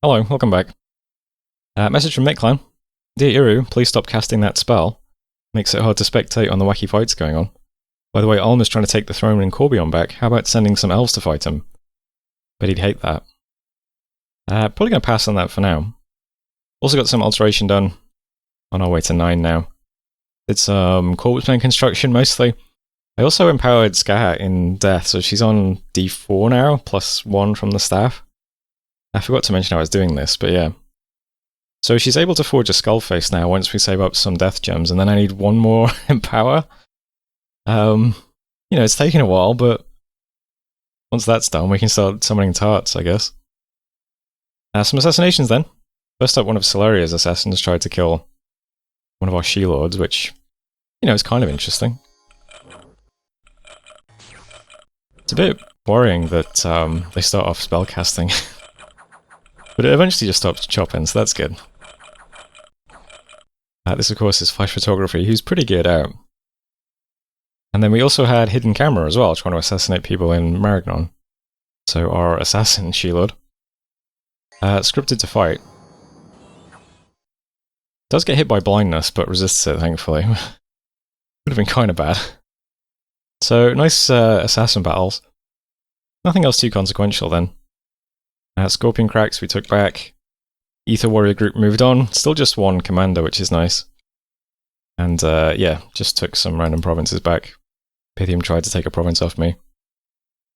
Hello, welcome back. Message from Nicklan. Dear Eriu, please stop casting that spell. Makes it hard to spectate on the wacky fights going on. By the way, Ulm is trying to take the throne and Corbion back. How about sending some elves to fight him? Bet he'd hate that. Probably going to pass on that for now. Also got some alteration done. On our way to 9 now. Did some corpse plane construction mostly. I also empowered Skahat in death, so she's on D4 now, +1 from the staff. I forgot to mention I was doing this, but yeah. So she's able to forge a skull face now once we save up some death gems, and then I need one more empower. It's taking a while, but once that's done, we can start summoning tarts, I guess. Some assassinations then. First up, one of Solaria's assassins tried to kill one of our She-Lords, which, is kind of interesting. It's a bit worrying that they start off spellcasting. But it eventually just stops chopping, so that's good. This, of course, is Flash Photography, who's pretty geared out. And then we also had Hidden Camera as well, trying to assassinate people in Marignon. So our assassin, She-Lord. Scripted to fight. Does get hit by blindness, but resists it, thankfully. Would have been kind of bad. So, nice assassin battles. Nothing else too consequential then. Scorpion Cracks we took back. Ether Warrior group moved on. Still just one commander, which is nice. And yeah, just took some random provinces back. Pythium tried to take a province off me.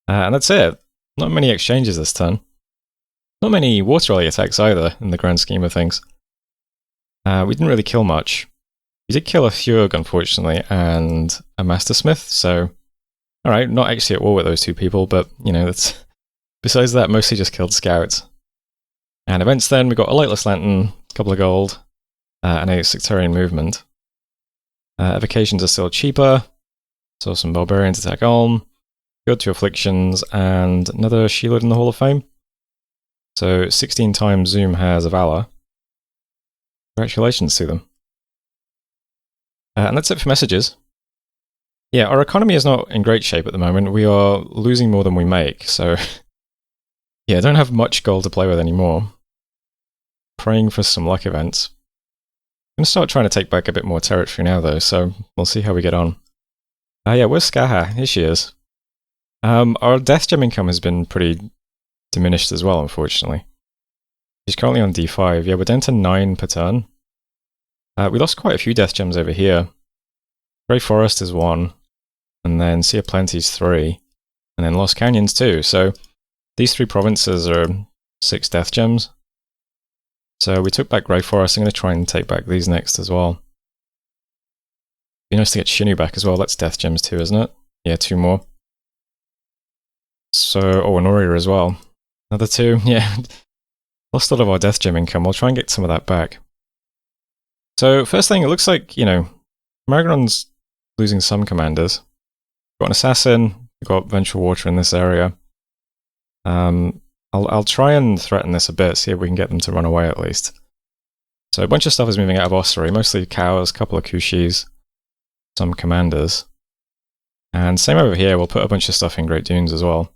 And that's it. Not many exchanges this turn. Not many water rally attacks either, in the grand scheme of things. We didn't really kill much. We did kill a Fjord, unfortunately, and a Mastersmith, so... Alright, not actually at war with those two people, but, that's... Besides that, mostly just killed scouts. And events then, we got a Lightless Lantern, a couple of gold, and a Sectarian Movement. Evocations are still cheaper. Saw some Barbarians attack Ulm. Got 2 Afflictions, and another She-Lord in the Hall of Fame. So 16 times Zoom has a Valor. Congratulations to them. And that's it for messages. Yeah, our economy is not in great shape at the moment. We are losing more than we make, so... yeah, I don't have much gold to play with anymore. Praying for some luck events. I'm going to start trying to take back a bit more territory now, though, so we'll see how we get on. Yeah, where's Skaha? Here she is. Our death gem income has been pretty diminished as well, unfortunately. She's currently on D5. Yeah, we're down to 9 per turn. We lost quite a few death gems over here. Grey Forest is 1, and then Sea of Plenty's 3, and then Lost Canyons 2, so these 3 provinces are 6 death gems. So we took back Grey Forest. I'm going to try and take back these next as well. Be nice to get Shinu back as well. That's death gems too, isn't it? Yeah, 2 more. So, Honoria as well. Another 2. Yeah, lost a lot of our death gem income. We'll try and get some of that back. So, first thing, it looks like, Marignon's losing some commanders. Got an assassin. We've got Vengeful Water in this area. I'll try and threaten this a bit, see if we can get them to run away at least. So a bunch of stuff is moving out of Ossuary, mostly cows, a couple of Kushis, some commanders. And same over here, we'll put a bunch of stuff in Great Dunes as well.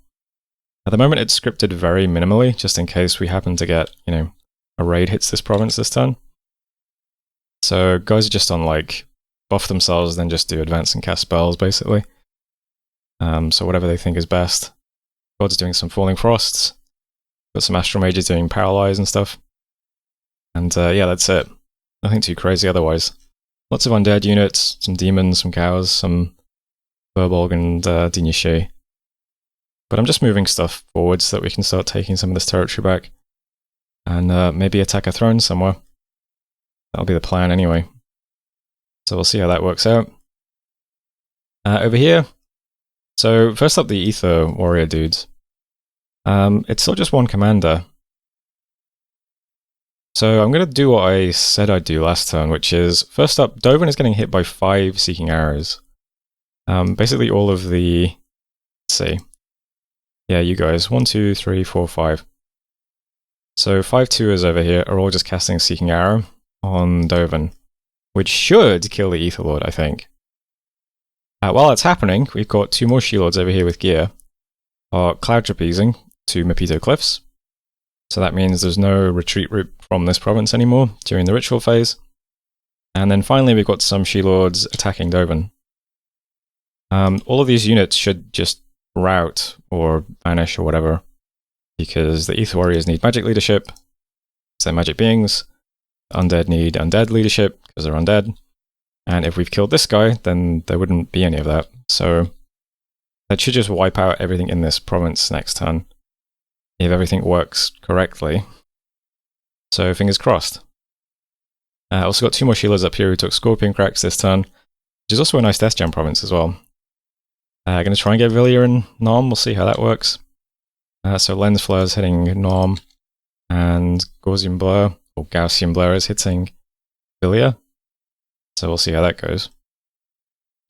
At the moment it's scripted very minimally, just in case we happen to get, a raid hits this province this turn. So guys are just on buff themselves, then just do advance and cast spells basically. So whatever they think is best. God's doing some Falling Frosts. Got some Astral Mages doing Paralyze and stuff. And yeah, that's it. Nothing too crazy otherwise. Lots of undead units, some demons, some cows, some Burbolg and Dinyashi. But I'm just moving stuff forward so that we can start taking some of this territory back. And maybe attack a throne somewhere. That'll be the plan anyway. So we'll see how that works out. Over here. So first up, the Ether Warrior dudes. It's still just 1 commander. So I'm going to do what I said I'd do last turn, which is, first up, Dovin is getting hit by 5 Seeking Arrows. Basically all of the... Let's see. Yeah, you guys. 1, 2, 3, 4, 5. So 5 2ers over here are all just casting Seeking Arrow on Dovin, which should kill the Ether Lord, I think. While that's happening, we've got 2 more She-Lords over here with gear. Are Cloud Trapezing to Mapito Cliffs. So that means there's no retreat route from this province anymore during the ritual phase. And then finally we've got some She-Lords attacking Doven. All of these units should just rout or vanish or whatever, because the Ether Warriors need magic leadership, so they're magic beings. Undead need undead leadership, because they're undead. And if we've killed this guy, then there wouldn't be any of that. So that should just wipe out everything in this province next turn, if everything works correctly. So fingers crossed. Also got 2 more She-Lords up here who took Scorpion Cracks this turn, which is also a nice Death Jam province as well. Going to try and get Villier and Nom, we'll see how that works. So Lens Flare is hitting Nom, and Gaussian Blur, or Gaussian Blur is hitting Villier. So we'll see how that goes.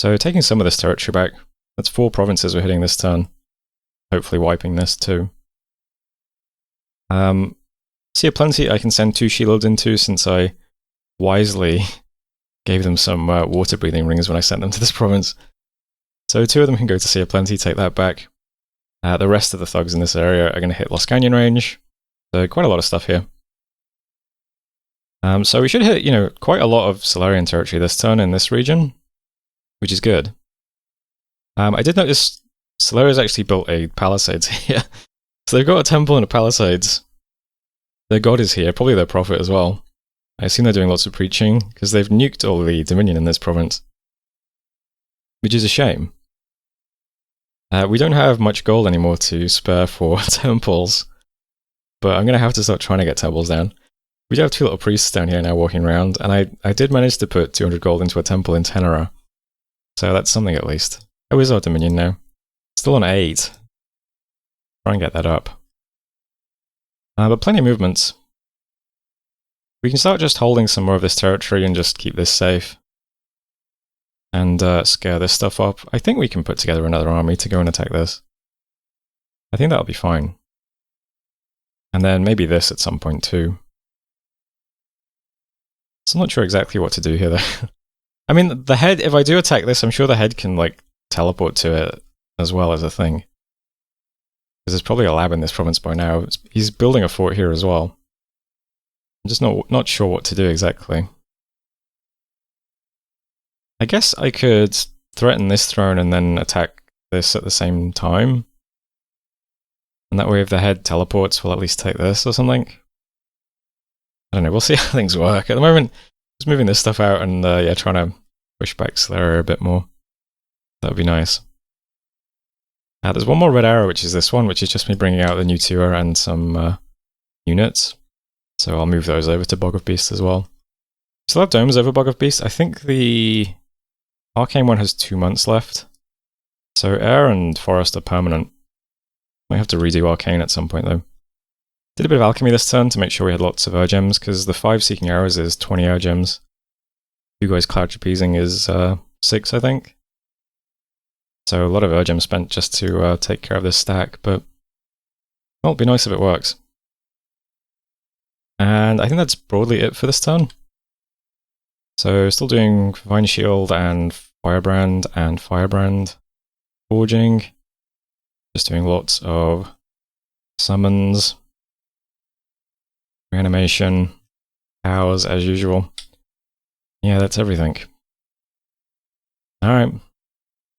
So taking some of this territory back, that's 4 provinces we're hitting this turn. Hopefully wiping this too. See a plenty I can send 2 She-Lords into, since I wisely gave them some water breathing rings when I sent them to this province. So 2 of them can go to Sea of Plenty, take that back. The rest of the thugs in this area are going to hit Lost Canyon range. So quite a lot of stuff here. So we should hit, quite a lot of Solarian territory this turn in this region, which is good. I did notice Solaria's actually built a palisades here. So they've got a temple and a palisades. Their god is here, probably their prophet as well. I assume they're doing lots of preaching, because they've nuked all the Dominion in this province. Which is a shame. We don't have much gold anymore to spare for temples, but I'm going to have to start trying to get temples down. We do have 2 little priests down here now walking around, and I did manage to put 200 gold into a temple in Tenera. So that's something at least. Oh, is our Dominion now? Still on 8. Try and get that up. But plenty of movements. We can start just holding some more of this territory and just keep this safe. And scare this stuff up. I think we can put together another army to go and attack this. I think that'll be fine. And then maybe this at some point too. So I'm not sure exactly what to do here though. I mean, the head, if I do attack this, I'm sure the head can teleport to it as well as a thing. Because there's probably a lab in this province by now. He's building a fort here as well. I'm just not sure what to do exactly. I guess I could threaten this throne and then attack this at the same time. And that way if the head teleports, we'll at least take this or something. I don't know, we'll see how things work. At the moment, just moving this stuff out and trying to push back Slayer a bit more. That would be nice. There's one more red arrow, which is this one, which is just me bringing out the new tour and some units. So I'll move those over to Bog of Beast as well. Still have domes over Bog of Beast. I think the Arcane one has 2 months left. So Air and Forest are permanent. Might have to redo Arcane at some point though. Did a bit of alchemy this turn to make sure we had lots of air gems, because the 5 Seeking Arrows is 20 air gems. 2 guys Cloud Trapezing is 6, I think. So a lot of air gems spent just to take care of this stack, but well, it'd be nice if it works. And I think that's broadly it for this turn. So still doing Vine Shield and Firebrand forging. Just doing lots of summons, reanimation, cows as usual. Yeah, that's everything. Alright,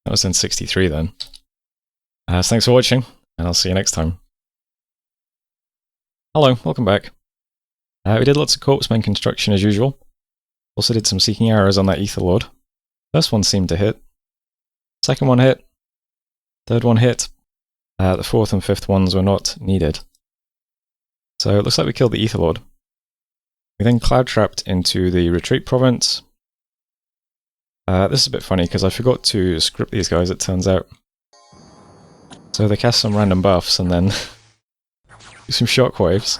that was in 63 then. So thanks for watching, and I'll see you next time. Hello, welcome back. We did lots of Corpsemen construction as usual. Also did some Seeking Arrows on that Ether Lord. First one seemed to hit. Second one hit. Third one hit. The 4th and 5th ones were not needed. So it looks like we killed the Ether Lord. We then Cloud Trapped into the Retreat Province. This is a bit funny because I forgot to script these guys, it turns out. So they cast some random buffs and then do some shockwaves.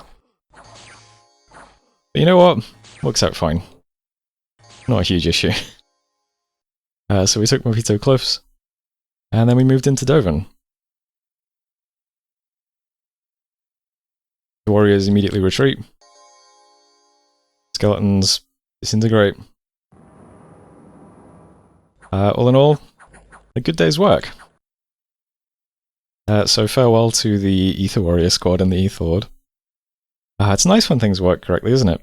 But you know what? Works out fine. Not a huge issue. So we took Mojito Cliffs, and then we moved into Doven. The warriors immediately retreat. Skeletons disintegrate. All in all, a good day's work. So farewell to the Ether Warrior squad and the Ether Lord. It's nice when things work correctly, isn't it?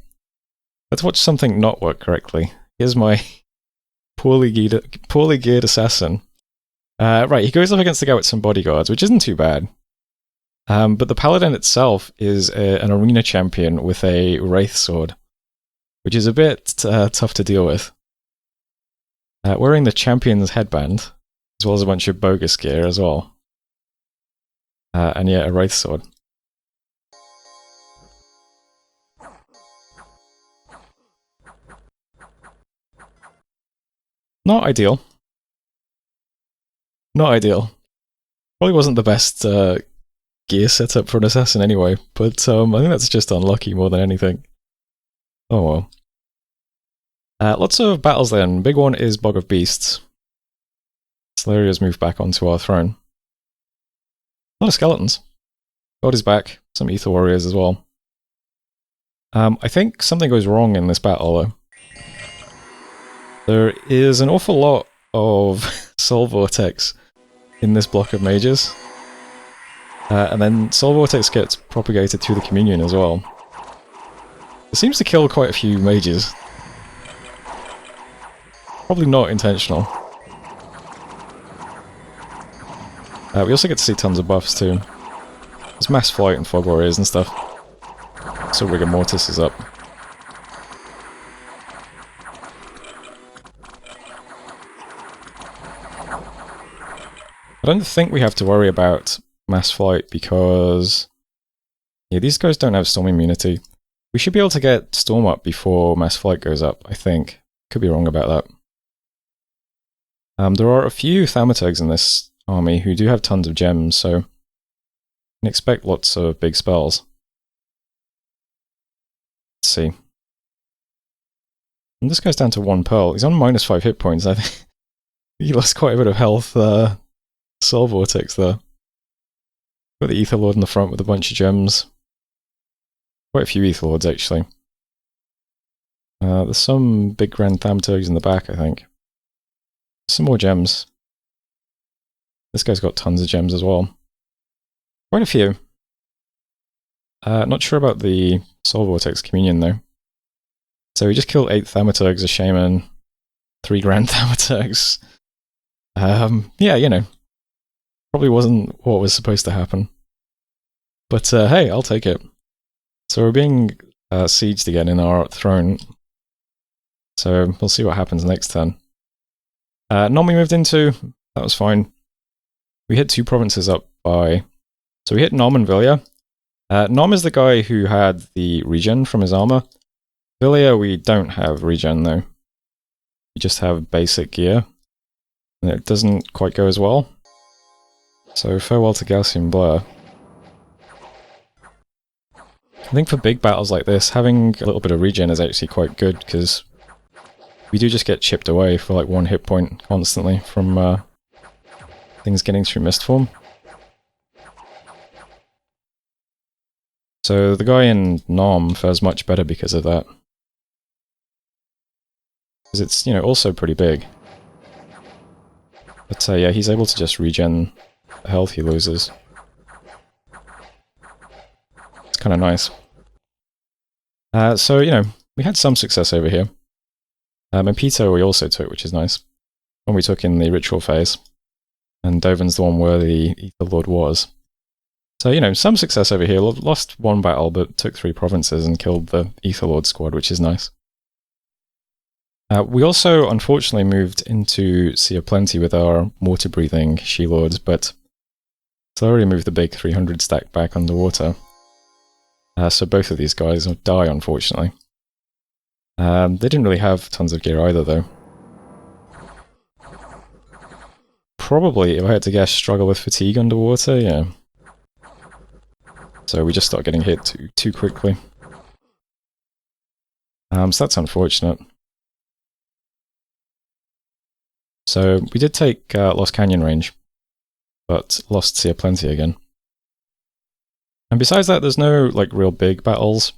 Let's watch something not work correctly. Here's my poorly geared assassin. Right, he goes up against the guy with some bodyguards, which isn't too bad. But the paladin itself is an arena champion with a wraith sword, which is a bit tough to deal with. Wearing the champion's headband, as well as a bunch of bogus gear as well. And yeah, a wraith sword. Not ideal. Not ideal. Probably wasn't the best gear setup for an assassin anyway, but I think that's just unlucky more than anything. Oh well. Lots of battles then. Big one is Bog of Beasts. Solaria's moved back onto our throne. A lot of skeletons. God is back. Some Ether Warriors as well. I think something goes wrong in this battle though. There is an awful lot of Soul Vortex in this block of mages. And then Soul Vortex gets propagated through the Communion as well. It seems to kill quite a few mages. Probably not intentional. We also get to see tons of buffs too. There's Mass Flight and Fog Warriors and stuff. So Rigor Mortis is up. I don't think we have to worry about Mass Flight because yeah, these guys don't have Storm immunity. We should be able to get Storm up before Mass Flight goes up, I think. Could be wrong about that. There are a few Thaumaturgs in this army who do have tons of gems, so you can expect lots of big spells. Let's see. And this goes down to 1 pearl. He's on -5 hit points. I think he lost quite a bit of health. Soul Vortex there. Got the Ether Lord in the front with a bunch of gems. Quite a few Ether Lords actually. There's some big Grand Thaumaturgs in the back, I think. Some more gems. This guy's got tons of gems as well. Quite a few. Not sure about the Soul Vortex Communion though. So we just killed 8 Thaumaturgs, a Shaman, 3 Grand Thaumaturgs. Yeah, you know. Probably wasn't what was supposed to happen. But hey, I'll take it. So we're being sieged again in our throne. So we'll see what happens next turn. Nom we moved into, that was fine. We hit 2 provinces up by... So we hit Nom and Villia. Nom is the guy who had the regen from his armor. Villia we don't have regen though. We just have basic gear. And it doesn't quite go as well. So farewell to Gaussian Blur. I think for big battles like this, having a little bit of regen is actually quite good, because we do just get chipped away for like 1 hit point constantly from things getting through Mistform. So the guy in Nom fares much better because of that. Because it's, you know, also pretty big. But yeah, he's able to just regen the health he loses. It's kind of nice. So, you know, we had some success over here. And Peter we also took, which is nice. When we took in the ritual phase. And Dovan's the one where the Ether Lord was. So, you know, some success over here. Lost 1 battle, but took 3 provinces and killed the Ether Lord squad, which is nice. We also, unfortunately, moved into Sea of Plenty with our water-breathing She-Lords, but Solarian moved the big 300 stack back underwater. So both of these guys will die, unfortunately. They didn't really have tons of gear either, though. Probably, if I had to guess, struggle with fatigue underwater, yeah. So we just start getting hit too quickly. So that's unfortunate. So we did take Lost Canyon range, but lost Sea of Plenty again. And besides that, there's no like real big battles.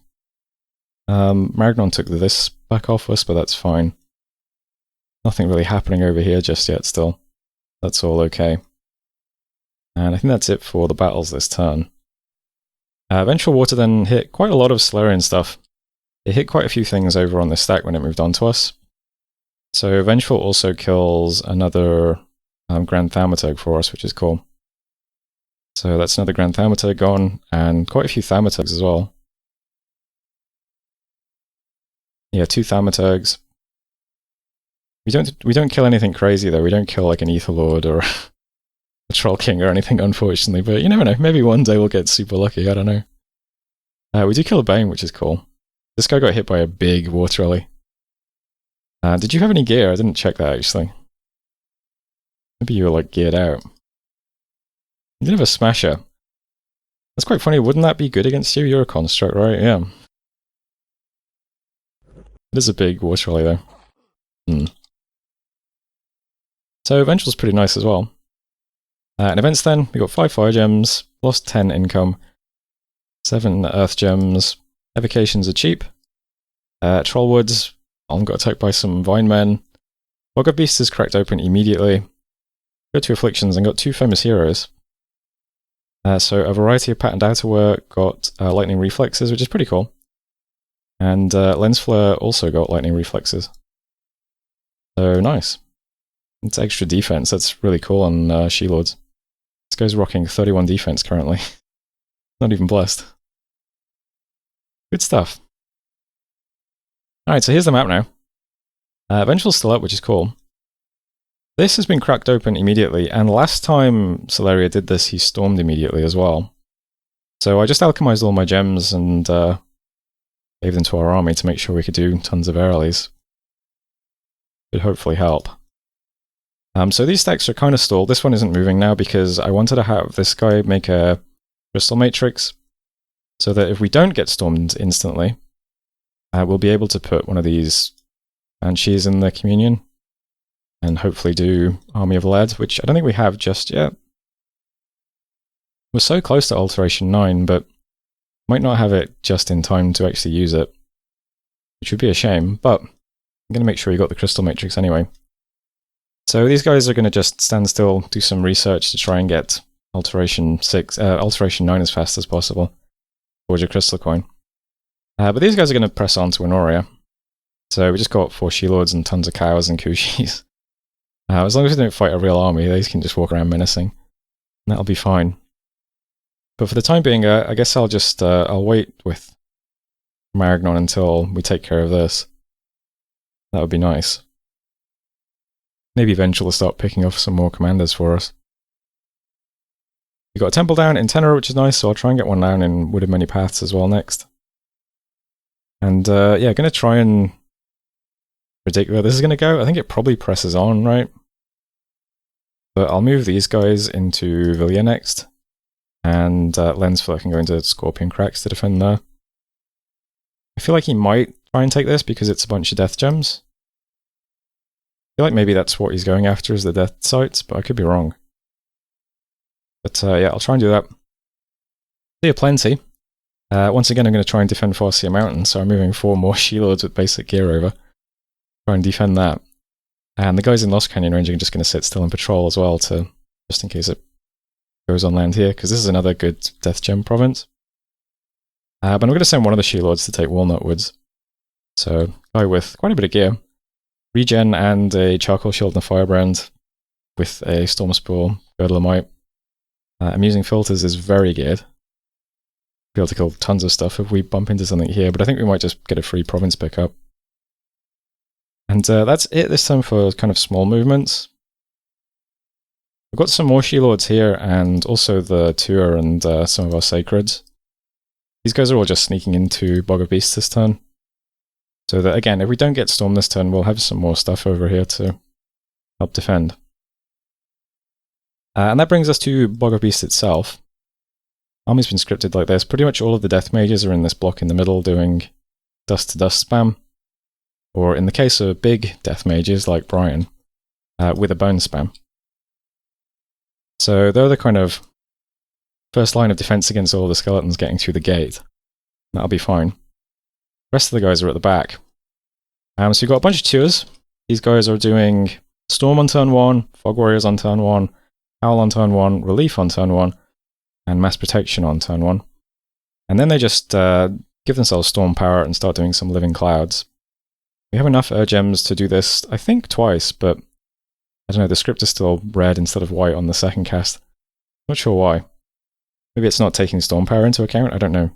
Maragnon took this back off us, but that's fine. Nothing really happening over here just yet still. That's all okay. And I think that's it for the battles this turn. Vengeful Water then hit quite a lot of Solarian stuff. It hit quite a few things over on this stack when it moved on to us. So Vengeful also kills another Grand Thaumaturg for us, which is cool. So that's another Grand Thaumaturg gone, and quite a few Thaumaturgs as well. Yeah, 2 Thaumaturgs. We don't kill anything crazy though. We don't kill like an Ether Lord or a Troll King or anything, unfortunately. But you never know. Maybe one day we'll get super lucky. I don't know. We do kill a Bane, which is cool. This guy got hit by a big Water Rally. Did you have any gear? I didn't check that actually. Maybe you were like geared out. You did have a Smasher. That's quite funny. Wouldn't that be good against you? You're a Construct, right? Yeah. It is a big Water Rally though. So Ventral's pretty nice as well. In events then, we got 5 Fire Gems, lost 10 income, 7 Earth Gems, Evocations are cheap, Trollwoods, got attacked by some Vine Men, Bog of Beasts is cracked open immediately, got 2 Afflictions and got 2 Famous Heroes. So a variety of patterned outerwear, got Lightning Reflexes, which is pretty cool. And Lens Flare also got Lightning Reflexes. So nice. It's extra defense, that's really cool on She-Lords. This guy's rocking 31 defense currently. Not even blessed. Good stuff. Alright, so here's the map now. Vengeful's still up, which is cool. This has been cracked open immediately, and last time Solaria did this, he stormed immediately as well. So I just alchemized all my gems and gave them to our army to make sure we could do tons of air rallies. Should hopefully help. So these stacks are kind of stalled. This one isn't moving now because I wanted to have this guy make a Crystal Matrix so that if we don't get stormed instantly, we'll be able to put one of these Banshees in the Communion and hopefully do Army of Lead, which I don't think we have just yet. We're so close to Alteration 9, but might not have it just in time to actually use it, which would be a shame, but I'm going to make sure you got the Crystal Matrix anyway. So these guys are going to just stand still, do some research to try and get Alteration 9 as fast as possible. Forge a Crystal Coin. But these guys are going to press on to Honoria. So we just got 4 She-Lords and tons of cows and Kushis. As long as we don't fight a real army, they can just walk around menacing. And that'll be fine. But for the time being, I guess I'll just I'll wait with Maragnon until we take care of this. That would be nice. Maybe eventually start picking off some more commanders for us. We got a temple down in Tenor, which is nice, so I'll try and get one down in Wood of Many Paths as well next. And yeah, going to try and predict where this is going to go. I think it probably presses on, right? But I'll move these guys into Villia next. And Lens Flare can go into Scorpion Cracks to defend there. I feel like he might try and take this because it's a bunch of Death Gems. I feel like maybe that's what he's going after, is the Death Sites, but I could be wrong. But yeah, I'll try and do that. Clear plenty. Once again, I'm going to try and defend Farseer Mountain, so I'm moving 4 more She-Lords with basic gear over. Try and defend that. And the guys in Lost Canyon Range are just going to sit still and patrol as well, just in case it goes on land here, because this is another good Death Gem province. But I'm going to send one of the She-Lords to take Walnut Woods. So, guy with quite a bit of gear. Regen and a Charcoal Shield and a Firebrand with a Storm Spore, Girdlemite. Amusing Filters is very geared. Be able to kill tons of stuff if we bump into something here, but I think we might just get a free province pickup. And that's it this time for kind of small movements. We've got some more She-Lords here, and also the Tour and some of our Sacreds. These guys are all just sneaking into Bog of Beasts this turn. So that, again, if we don't get Storm this turn, we'll have some more stuff over here to help defend. And that brings us to Bog of Beasts itself. Army's been scripted like this. Pretty much all of the Death Mages are in this block in the middle doing dust-to-dust spam. Or in the case of big Death Mages like Brian, with a bone spam. So they're the kind of first line of defense against all the skeletons getting through the gate. That'll be fine. The rest of the guys are at the back. So you've got a bunch of Tours. These guys are doing Storm on turn 1, Fog Warriors on turn 1, Howl on turn 1, Relief on turn 1, and Mass Protection on turn 1. And then they just give themselves storm power and start doing some living clouds. We have enough gems to do this, I think, twice, but I don't know, the script is still red instead of white on the second cast. Not sure why. Maybe it's not taking storm power into account, I don't know.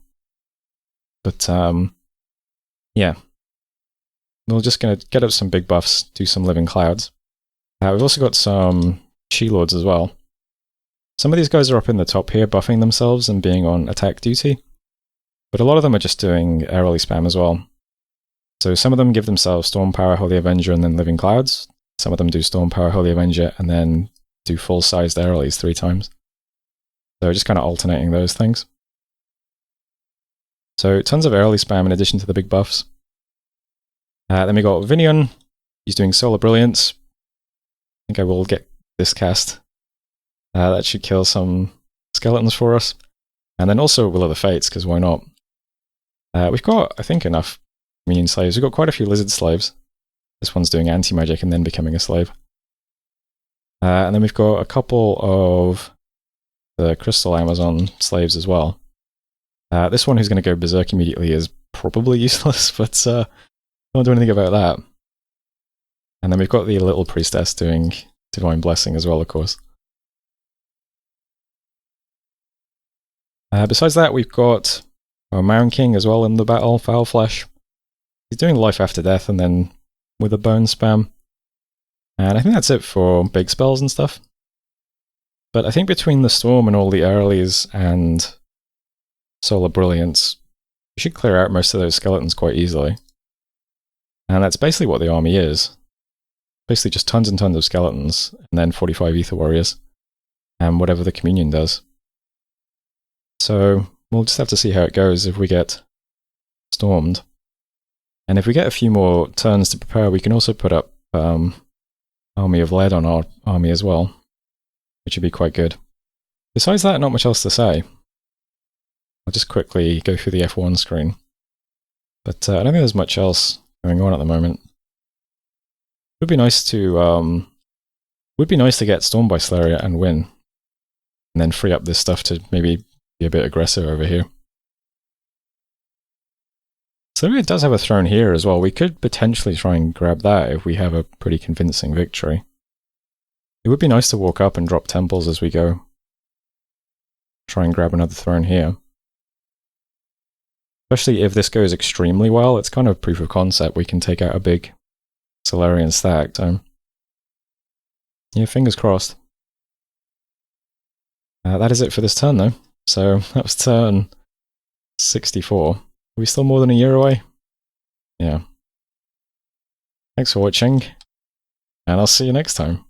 But, yeah. We're just going to get up some big buffs, do some living clouds. We've also got some She-Lords as well. Some of these guys are up in the top here, buffing themselves and being on attack duty. But a lot of them are just doing airily spam as well. So some of them give themselves Storm Power, Holy Avenger, and then Living Clouds. Some of them do Storm Power, Holy Avenger, and then do full-sized airilies 3 times. So just kind of alternating those things. So tons of airily spam in addition to the big buffs. Then we got Vinion. He's doing Solar Brilliance. I think I will get this cast. That should kill some skeletons for us. And then also Will of the Fates, because why not? We've got, I think, enough minion slaves. We've got quite a few lizard slaves. This one's doing anti-magic and then becoming a slave. And then we've got a couple of the Crystal Amazon slaves as well. This one who's going to go berserk immediately is probably useless, but don't do anything about that. And then we've got the little priestess doing Divine Blessing as well, of course. Besides that, we've got our Mound King as well in the battle, Foul Flesh. He's doing Life After Death and then with a Bone Spam. And I think that's it for big spells and stuff. But I think between the Storm and all the Earlies and Solar Brilliance, we should clear out most of those skeletons quite easily. And that's basically what the army is. Basically just tons and tons of skeletons, and then 45 Ether Warriors, and whatever the Communion does. So we'll just have to see how it goes if we get stormed. And if we get a few more turns to prepare, we can also put up Army of Lead on our army as well, which would be quite good. Besides that, not much else to say. I'll just quickly go through the F1 screen. But I don't think there's much else going on at the moment. Would be nice to get stormed by Slayer and win, and then free up this stuff to maybe be a bit aggressive over here. So it does have a throne here as well. We could potentially try and grab that if we have a pretty convincing victory. It would be nice to walk up and drop temples as we go. Try and grab another throne here. Especially if this goes extremely well, it's kind of proof of concept. We can take out a big Solarian stack. Yeah, fingers crossed. That is it for this turn though. So that was turn 64. Are we still more than a year away? Yeah. Thanks for watching, and I'll see you next time.